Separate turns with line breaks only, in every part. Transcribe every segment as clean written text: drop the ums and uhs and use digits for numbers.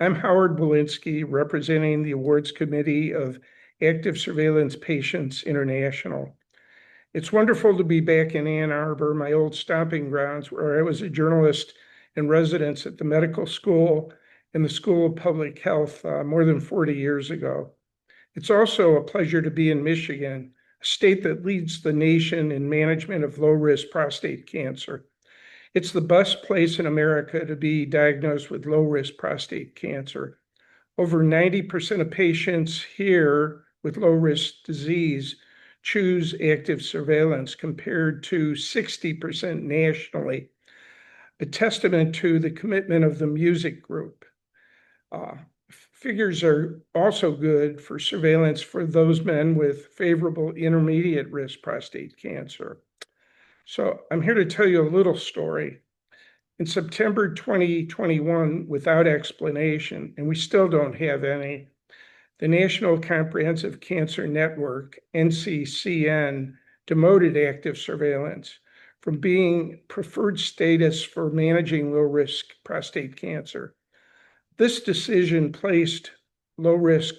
I'm Howard Walensky, representing the Awards Committee of Active Surveillance Patients International. It's wonderful to be back in Ann Arbor, my old stomping grounds, where I was a journalist in residence at the medical school and the School of Public Health more than 40 years ago. It's also a pleasure to be in Michigan, a state that leads the nation in management of low-risk prostate cancer. It's the best place in America to be diagnosed with low-risk prostate cancer. Over 90% of patients here with low-risk disease choose active surveillance compared to 60% nationally, a testament to the commitment of the music group. Figures are also good for surveillance for those men with favorable intermediate risk prostate cancer. So I'm here to tell you a little story. In September 2021, without explanation, and we still don't have any, the National Comprehensive Cancer Network, NCCN, demoted active surveillance from being preferred status for managing low-risk prostate cancer. This decision placed low-risk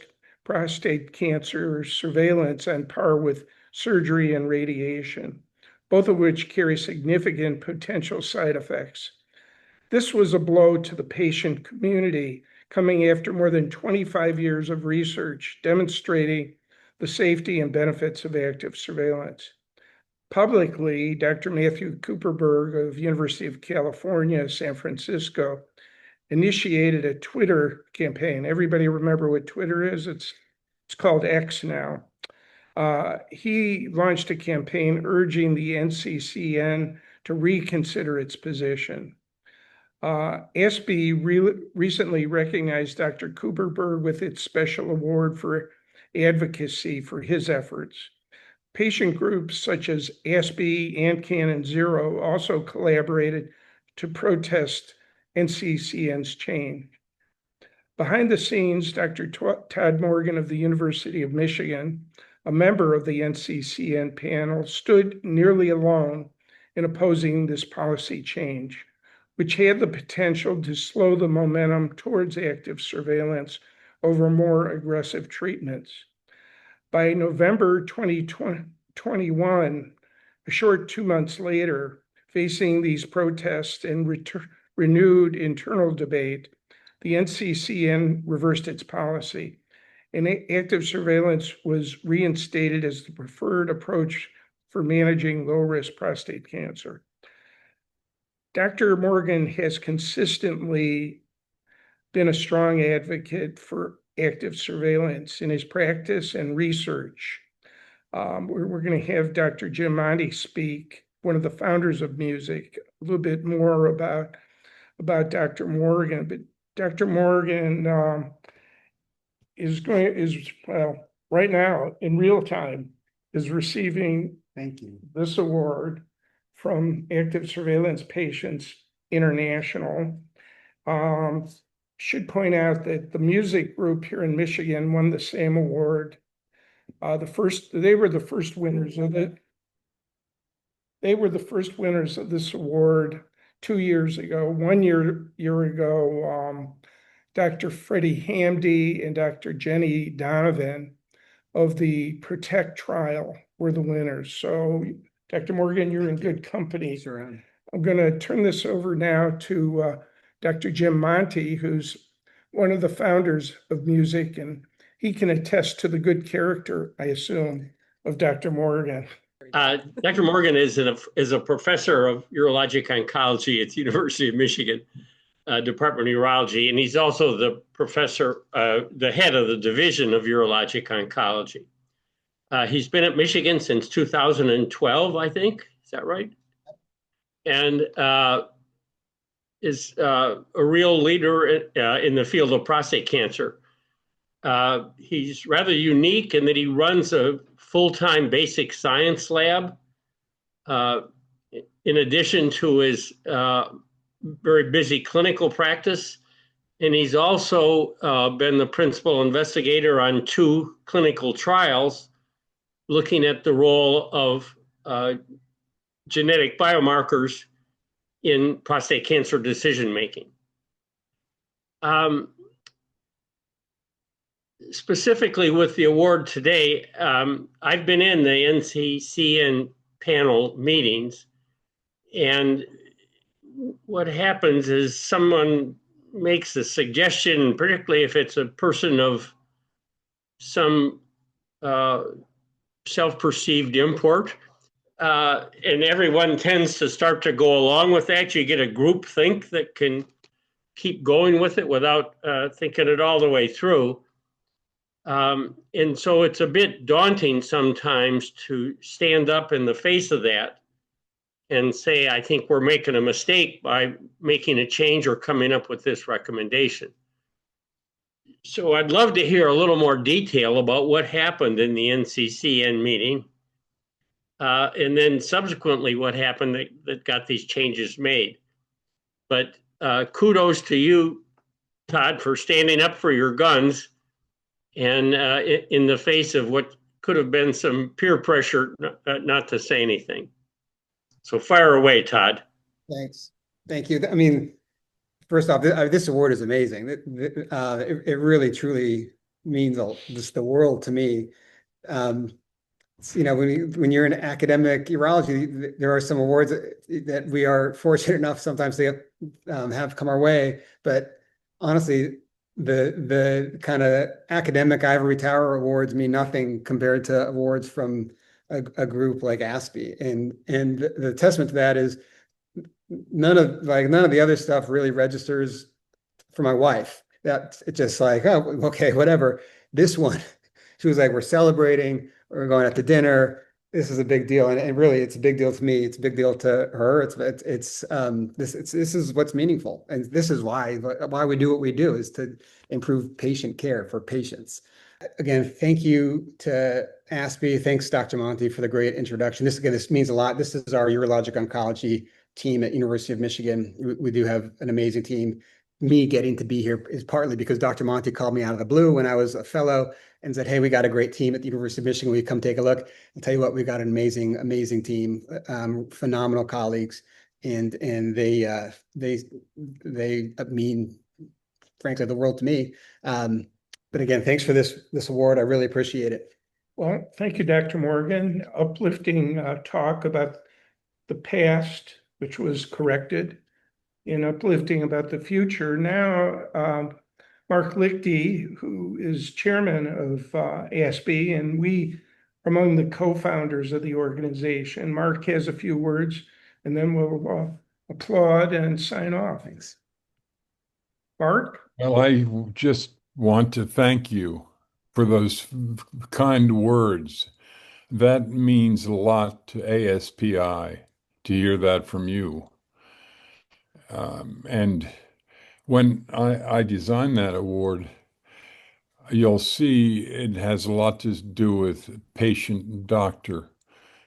prostate cancer surveillance on par with surgery and radiation, both of which carry significant potential side effects. This was a blow to the patient community, coming after more than 25 years of research demonstrating the safety and benefits of active surveillance. Publicly, Dr. Matthew Cooperberg of University of California, San Francisco, initiated a Twitter campaign. Everybody remember what Twitter is? It's called X now. He launched a campaign urging the NCCN to reconsider its position. ASPI recently recognized Dr. Cooperberg with its Special Award for Advocacy for his efforts. Patient groups such as ASPI and Canon Zero also collaborated to protest NCCN's change. Behind the scenes, Dr. Todd Morgan of the University of Michigan, a member of the NCCN panel, stood nearly alone in opposing this policy change, which had the potential to slow the momentum towards active surveillance over more aggressive treatments. By November 2021, a short 2 months later, facing these protests and renewed internal debate, the NCCN reversed its policy, and active surveillance was reinstated as the preferred approach for managing low-risk prostate cancer. Dr. Morgan has consistently been a strong advocate for active surveillance in his practice and research. We're going to have Dr. Jim Monty speak, one of the founders of Music, a little bit more about Dr. Morgan. But Dr. Morgan right now in real time is receiving this award from Active Surveillance Patients International. Should point out that the music group here in Michigan won the same award. They were the first winners of it. They were the first winners of this award 2 years ago. 1 year ago, Dr. Freddie Hamdy and Dr. Jenny Donovan of the PROTECT trial were the winners. So, Dr. Morgan, you're in good company.
Sure.
I'm going to turn this over now to Dr. Jim Monty, who's one of the founders of Music, and he can attest to the good character, I assume, of Dr. Morgan.
Dr. Morgan is a professor of urologic oncology at the University of Michigan, Department of Urology, and he's also the professor, the head of the Division of Urologic Oncology. He's been at Michigan since 2012, I think. Is that right? And is a real leader in the field of prostate cancer. He's rather unique in that he runs a full-time basic science lab in addition to his very busy clinical practice. And he's also been the principal investigator on 2 clinical trials looking at the role of genetic biomarkers in prostate cancer decision-making. specifically with the award today, I've been in the NCCN panel meetings, and what happens is someone makes a suggestion, particularly if it's a person of some self-perceived import, and everyone tends to start to go along with that. You get a group think that can keep going with it without thinking it all the way through. And so it's a bit daunting sometimes to stand up in the face of that and say, I think we're making a mistake by making a change or coming up with this recommendation. So I'd love to hear a little more detail about what happened in the NCCN meeting, and then subsequently what happened that got these changes made. But kudos to you, Todd, for standing up for your guns and in the face of what could have been some peer pressure not to say anything. So fire away, Todd.
Thanks. Thank you. I mean, first off, this award is amazing. It really, truly means just the world to me. You know, when you're in academic urology, there are some awards that we are fortunate enough sometimes to have come our way. But honestly, the kind of academic ivory tower awards mean nothing compared to awards from a group like ASPI. And the testament to that is none of the other stuff really registers for my wife. That it's just like, oh, okay, whatever. This one, she was like, we're celebrating, we're going out to dinner. This is a big deal, and really, it's a big deal to me. It's a big deal to her. This is what's meaningful, and this is why we do what we do, is to improve patient care for patients. Again, thank you to ASPI. Thanks, Dr. Monti, for the great introduction. This means a lot. This is our urologic oncology team at University of Michigan. We do have an amazing team. Me getting to be here is partly because Dr. Monti called me out of the blue when I was a fellow and said, hey, we got a great team at the University of Michigan. Will you come take a look? I'll tell you what, we've got an amazing, amazing team, phenomenal colleagues, and they mean, frankly, the world to me. But again, thanks for this award. I really appreciate it.
Well, thank you, Dr. Morgan. Uplifting talk about the past, which was corrected, and uplifting about the future. Now, Mark Lichty, who is chairman of ASPI, and we are among the co-founders of the organization. Mark has a few words, and then we'll applaud and sign off.
Thanks.
Mark?
Well, I just want to thank you for those kind words. That means a lot to ASPI to hear that from you. And when I designed that award, you'll see it has a lot to do with patient-doctor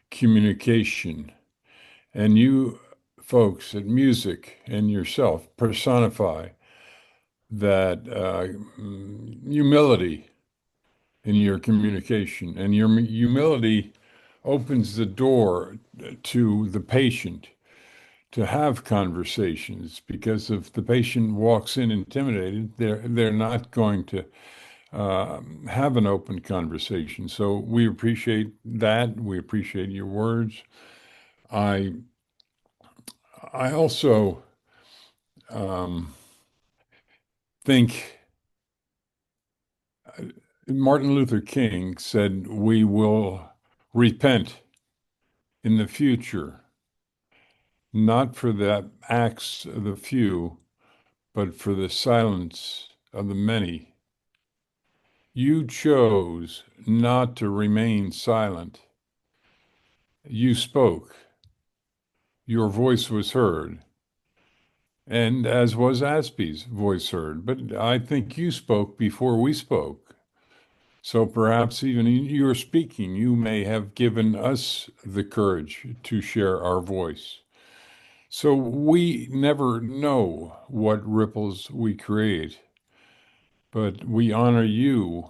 communication. And you folks at Music and yourself personify that humility in your communication. And your humility opens the door to the patient to have conversations, because if the patient walks in intimidated, they're not going to have an open conversation. So we appreciate that. We appreciate your words. I also think Martin Luther King said, we will repent in the future, not for the acts of the few, but for the silence of the many. You chose not to remain silent. You spoke. Your voice was heard. And as was ASPI's voice heard. But I think you spoke before we spoke. So perhaps even in your speaking, you may have given us the courage to share our voice. So we never know what ripples we create, but we honor you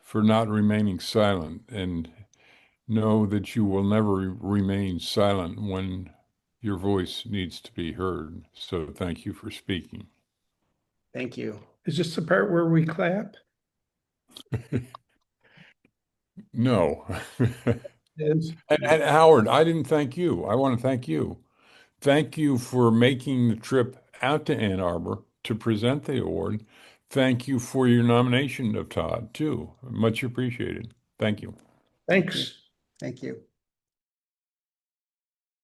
for not remaining silent, and know that you will never remain silent when your voice needs to be heard. So thank you for speaking.
Thank you.
Is this the part where we clap?
No.
Is
And Howard, I didn't thank you. I want to thank you. Thank you for making the trip out to Ann Arbor to present the award. Thank you for your nomination of Todd, too. Much appreciated. Thank you.
thanks.
Thank you.